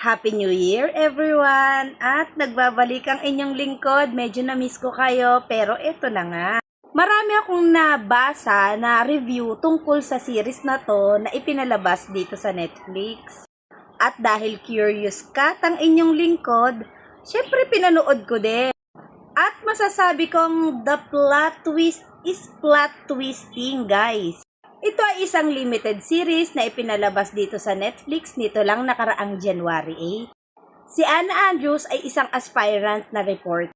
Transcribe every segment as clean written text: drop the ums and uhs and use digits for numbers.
Happy New Year everyone! At nagbabalik ang inyong lingkod. Medyo na-miss ko kayo pero eto na nga. Marami akong nabasa na review tungkol sa series na to na ipinalabas dito sa Netflix. At dahil curious kat ang inyong lingkod, syempre pinanood ko din. At masasabi kong the plot twist is plot twisting, guys. Ito ay isang limited series na ipinalabas dito sa Netflix nito lang nakaraang January 8. Si Anna Andrews ay isang aspirant na reporter,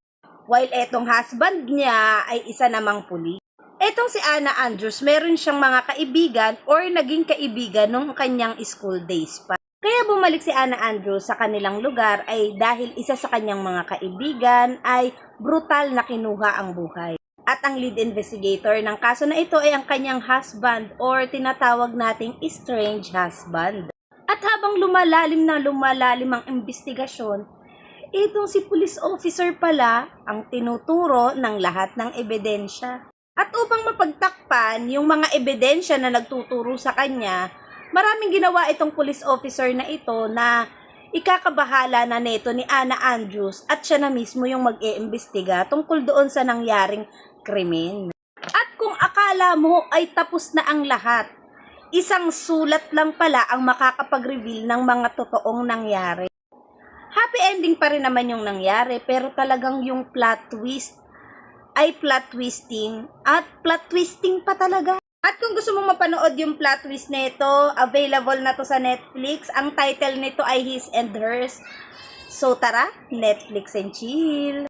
while etong husband niya ay isa namang pulis. Etong si Anna Andrews, meron siyang mga kaibigan or naging kaibigan nung kanyang school days pa. Kaya bumalik si Anna Andrews sa kanilang lugar ay dahil isa sa kanyang mga kaibigan ay brutal na kinuha ang buhay. At ang lead investigator ng kaso na ito ay ang kanyang husband or tinatawag nating estranged husband. At habang lumalalim ang investigasyon, itong si police officer pala ang tinuturo ng lahat ng ebidensya. At upang mapagtakpan yung mga ebidensya na nagtuturo sa kanya, maraming ginawa itong police officer na ito na ikakabahala na neto ni Anna Andrews at siya na mismo yung mag-iimbestiga tungkol doon sa nangyaring krimen. At kung akala mo ay tapos na ang lahat, isang sulat lang pala ang makakapag-reveal ng mga totoong nangyari. Happy ending pa rin naman yung nangyari pero talagang yung plot twist ay plot twisting at plot twisting pa talaga. At kung gusto mong mapanood yung plot twist nito, available na to sa Netflix. Ang title nito ay His and Hers. So tara, Netflix and chill!